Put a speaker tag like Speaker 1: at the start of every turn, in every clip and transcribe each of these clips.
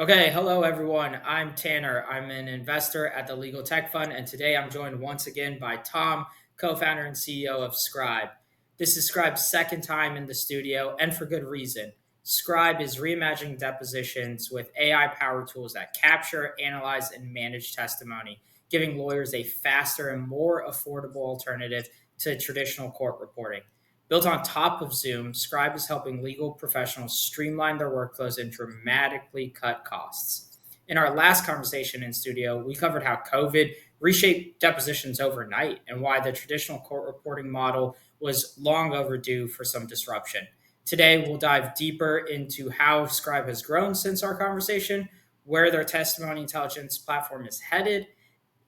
Speaker 1: Okay, hello everyone. I'm Tanner. I'm an investor at the LegalTech Fund, and today I'm joined once again by Tom, co-founder and CEO of Skribe. This is Skribe's second time in the studio, and for good reason. Skribe is reimagining depositions with AI-powered tools that capture, analyze, and manage testimony, giving lawyers a faster and more affordable alternative to traditional court reporting. Built on top of Zoom, Scribe is helping legal professionals streamline their workflows and dramatically cut costs. In our last conversation in studio, we covered how COVID reshaped depositions overnight and why the traditional court reporting model was long overdue for some disruption. Today, we'll dive deeper into how Scribe has grown since our conversation, where their testimony intelligence platform is headed,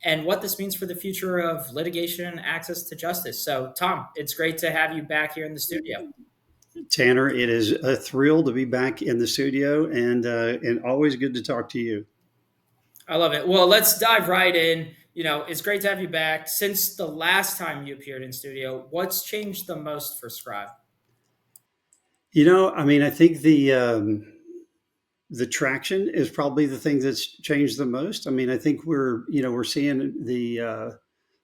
Speaker 1: and what this means for the future of litigation and access to justice. So, Tom, it's great to have you back here in the studio.
Speaker 2: Tanner, it is a thrill to be back in the studio and always good to talk to you.
Speaker 1: I love it. Well, let's dive right in. It's great to have you back. Since the last time you appeared in studio, what's changed the most for Scribe?
Speaker 2: I think the traction is probably the thing that's changed the most. I mean, I think we're seeing the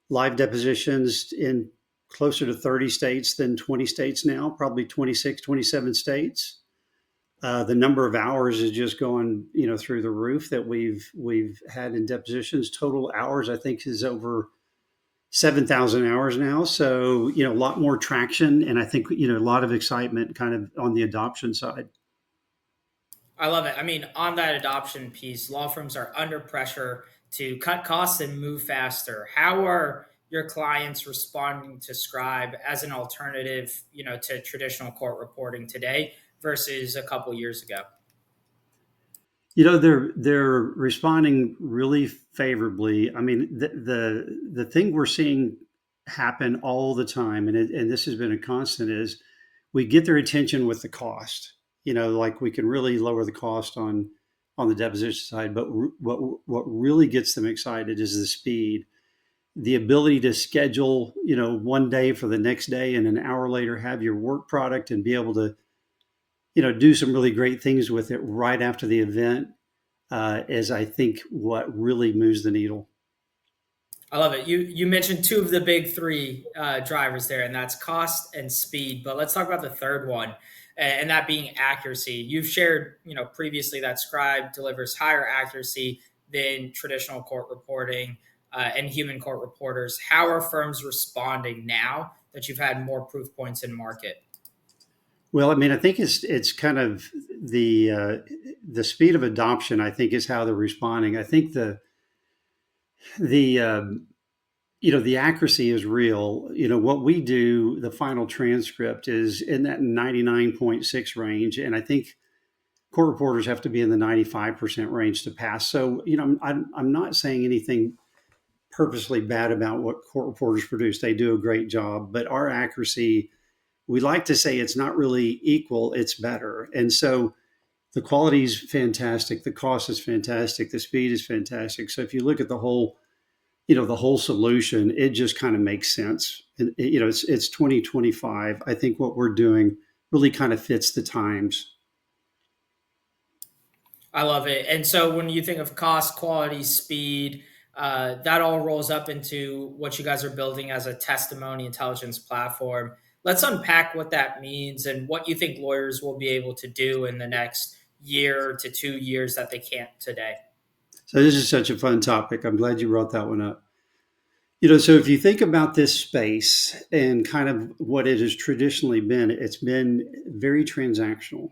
Speaker 2: live depositions in closer to 30 states than 20 states now, probably 26, 27 states. The number of hours is just going, through the roof that we've had in depositions. Total hours, I think, is over 7,000 hours now. So, a lot more traction, and I think a lot of excitement kind of on the adoption side.
Speaker 1: I love it. I mean, on that adoption piece, law firms are under pressure to cut costs and move faster. How are your clients responding to Scribe as an alternative, to traditional court reporting today versus a couple years ago?
Speaker 2: They're responding really favorably. I mean, the thing we're seeing happen all the time, and this has been a constant, is we get their attention with the cost. Like we can really lower the cost on the deposition side, but what really gets them excited is the speed, the ability to schedule, one day for the next day, and an hour later have your work product and be able to, do some really great things with it right after the event, is I think what really moves the needle.
Speaker 1: I love it. You mentioned two of the big three drivers there, and that's cost and speed. But let's talk about the third one, and that being accuracy. You've shared, previously that Scribe delivers higher accuracy than traditional court reporting and human court reporters. How are firms responding now that you've had more proof points in market?
Speaker 2: Well, I mean, I think it's kind of the speed of adoption. I think is how they're responding. I think the accuracy is real. What we do, the final transcript is in that 99.6 range, and I think court reporters have to be in the 95% range to pass. So I'm not saying anything purposely bad about what court reporters produce. They do a great job, but our accuracy, we like to say it's not really equal, it's better. And so the quality is fantastic, the cost is fantastic, the speed is fantastic. So if you look at the whole solution, it just kind of makes sense. And it's 2025. I think what we're doing really kind of fits the times.
Speaker 1: I love it. And so when you think of cost, quality, speed, that all rolls up into what you guys are building as a testimony intelligence platform. Let's unpack what that means and what you think lawyers will be able to do in the next year to 2 years that they can't today.
Speaker 2: So this is such a fun topic. I'm glad you brought that one up. So if you think about this space and kind of what it has traditionally been, it's been very transactional.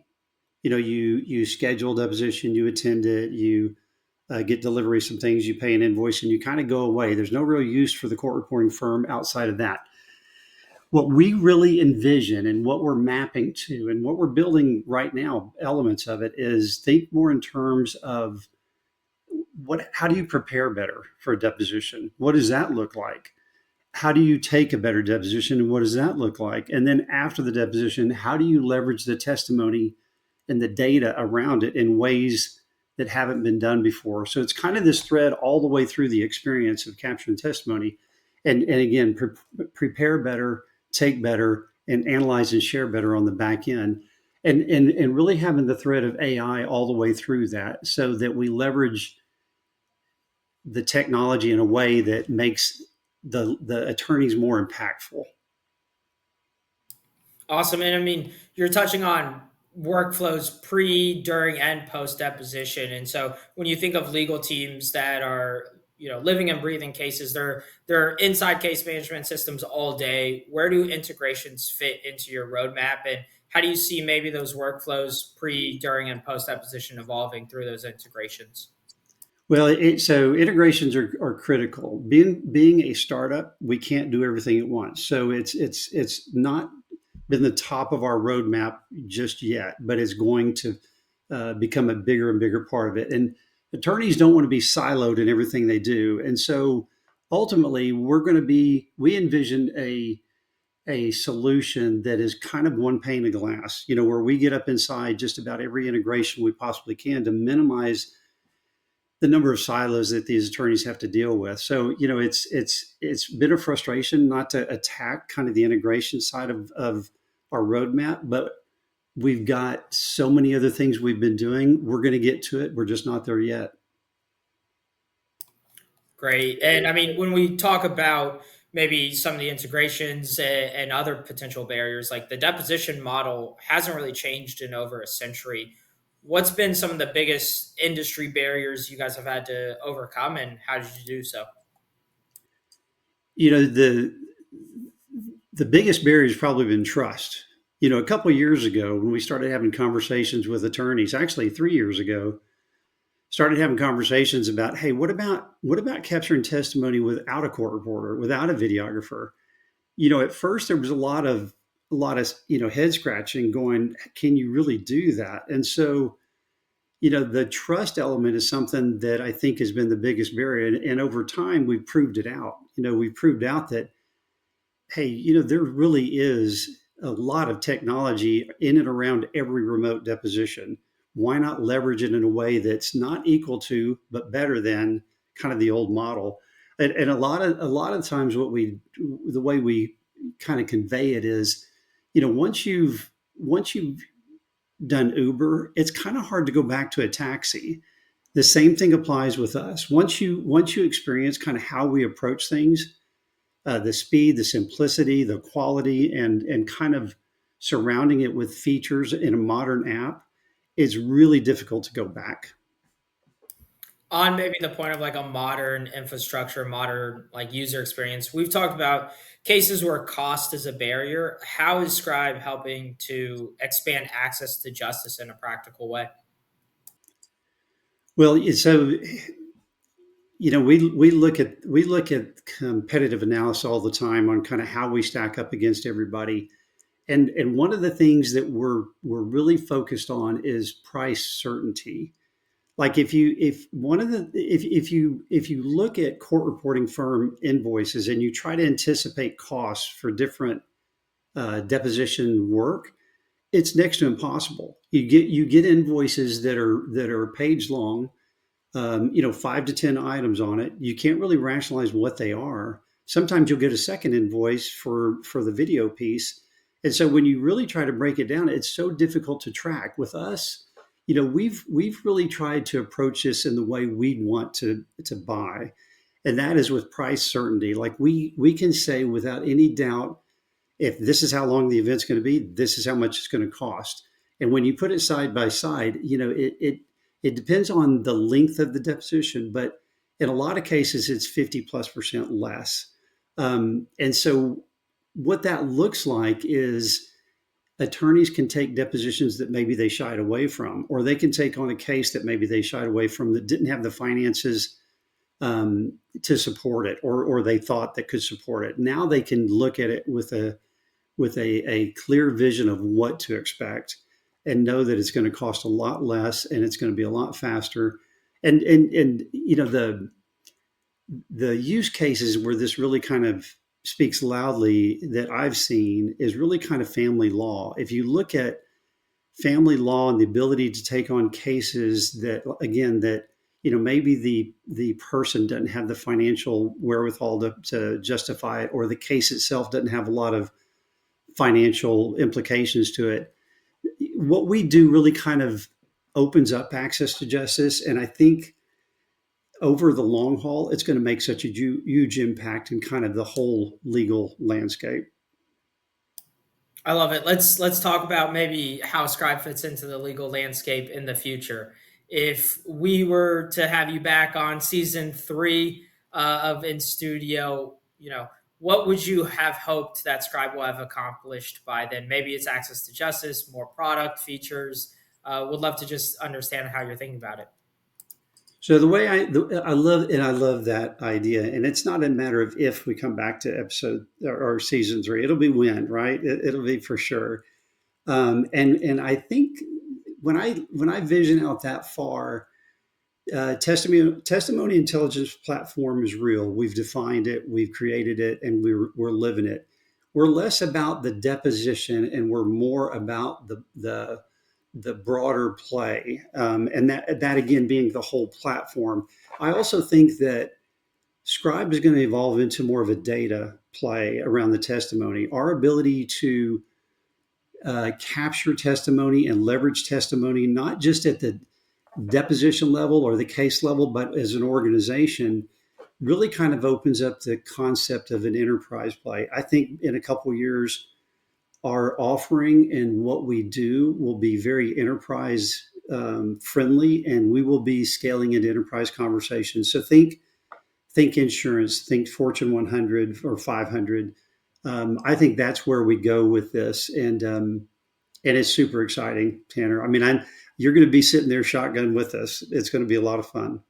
Speaker 2: You schedule a deposition, you attend it, you get delivery, some things, you pay an invoice, and you kind of go away. There's no real use for the court reporting firm outside of that. What we really envision and what we're mapping to and what we're building right now, elements of it, is think more in terms of how do you prepare better for a deposition? What does that look like? How do you take a better deposition and what does that look like? And then after the deposition, how do you leverage the testimony and the data around it in ways that haven't been done before? So it's kind of this thread all the way through the experience of capturing testimony. And again, prepare better, take better, and analyze and share better on the back end. and really having the thread of AI all the way through that, so that we leverage the technology in a way that makes the attorneys more impactful.
Speaker 1: Awesome. And I mean, you're touching on workflows pre, during, and post deposition. And so when you think of legal teams that are, living and breathing cases, they're inside case management systems all day. Where do integrations fit into your roadmap? And how do you see maybe those workflows pre, during, and post deposition evolving through those integrations?
Speaker 2: Well, so integrations are critical. Being a startup, we can't do everything at once. So it's not been the top of our roadmap just yet, but it's going to become a bigger and bigger part of it. And attorneys don't want to be siloed in everything they do, and so ultimately, we envision a solution that is kind of one pane of glass. Where we get up inside just about every integration we possibly can to minimize the number of silos that these attorneys have to deal with. So, it's been a frustration not to attack kind of the integration side of our roadmap, but we've got so many other things we've been doing. We're going to get to it. We're just not there yet.
Speaker 1: Great. And I mean, when we talk about maybe some of the integrations and other potential barriers, like the deposition model hasn't really changed in over a century. What's been some of the biggest industry barriers you guys have had to overcome, and how did you do so?
Speaker 2: You know, the biggest barrier has probably been trust. A couple of years ago, when we started having conversations with attorneys, actually 3 years ago, started having conversations about, hey, what about capturing testimony without a court reporter, without a videographer? At first there was a lot of head scratching, going, can you really do that? And so, the trust element is something that I think has been the biggest barrier. And over time, we've proved it out. We've proved out that, hey, there really is a lot of technology in and around every remote deposition. Why not leverage it in a way that's not equal to, but better than kind of the old model? And a lot of times, the way we kind of convey it is, once you've done Uber, it's kind of hard to go back to a taxi. The same thing applies with us. Once you experience kind of how we approach things, the speed, the simplicity, the quality, and kind of surrounding it with features in a modern app, it's really difficult to go back.
Speaker 1: On maybe the point of like a modern infrastructure, modern like user experience, we've talked about cases where cost is a barrier. How is Scribe helping to expand access to justice in a practical way?
Speaker 2: Well, so we look at competitive analysis all the time on kind of how we stack up against everybody. And one of the things that we're really focused on is price certainty. Like, if you look at court reporting firm invoices and you try to anticipate costs for different deposition work, it's next to impossible. You get invoices that are page long, 5 to 10 items on it. You can't really rationalize what they are. Sometimes you'll get a second invoice for the video piece, and so when you really try to break it down, it's so difficult to track. With us, we've really tried to approach this in the way we want to buy, and that is with price certainty. Like, we can say without any doubt, if this is how long the event's going to be, this is how much it's going to cost. And when you put it side by side, it depends on the length of the deposition, but in a lot of cases, it's 50+% less. And so what that looks like is attorneys can take depositions that maybe they shied away from, or they can take on a case that maybe they shied away from that didn't have the finances to support it, or they thought that could support it. Now they can look at it with a clear vision of what to expect, and know that it's going to cost a lot less and it's going to be a lot faster. And the use cases where this really kind of speaks loudly that I've seen is really kind of family law. If you look at family law and the ability to take on cases that, again, that maybe the person doesn't have the financial wherewithal to justify it, or the case itself doesn't have a lot of financial implications to it. what we do really kind of opens up access to justice. And I think over the long haul, it's going to make such a huge impact in kind of the whole legal landscape.
Speaker 1: I love it. Let's talk about maybe how Scribe fits into the legal landscape in the future. If we were to have you back on season three of In Studio, what would you have hoped that Scribe will have accomplished by then? Maybe it's access to justice, more product features. Would love to just understand how you're thinking about it.
Speaker 2: So I love that idea, and it's not a matter of if we come back to episode or season three. It'll be when, right? It'll be for sure. And I think when I vision out that far, testimony intelligence platform is real. We've defined it, we've created it, and we're living it. We're less about the deposition, and we're more about the broader play, and that again being the whole platform. I also think that Scribe is going to evolve into more of a data play around the testimony. Our ability to capture testimony and leverage testimony, not just at the deposition level or the case level, but as an organization, really kind of opens up the concept of an enterprise play. I think in a couple of years, our offering and what we do will be very enterprise friendly, and we will be scaling into enterprise conversations. So think insurance, think Fortune 100 or 500. I think that's where we go with this, and it's super exciting, Tanner. I mean, you're going to be sitting there shotgun with us. It's going to be a lot of fun.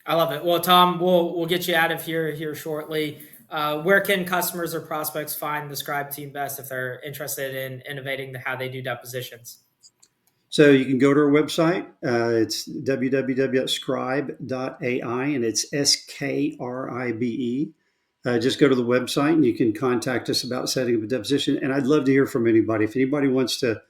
Speaker 1: I love it. Well, Tom, we'll get you out of here shortly. Where can customers or prospects find the Scribe team best if they're interested in innovating how they do depositions?
Speaker 2: So you can go to our website. It's www.scribe.ai, and it's Skribe. Just go to the website and you can contact us about setting up a deposition. And I'd love to hear from anybody. If anybody wants to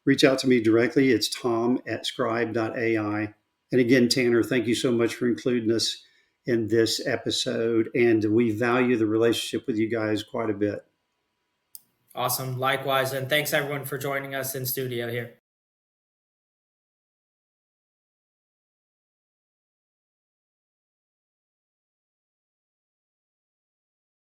Speaker 2: reach out to me directly, it's tom@scribe.ai. And again, Tanner, thank you so much for including us in this episode. And we value the relationship with you guys quite a bit.
Speaker 1: Awesome. Likewise. And thanks everyone for joining us in studio here.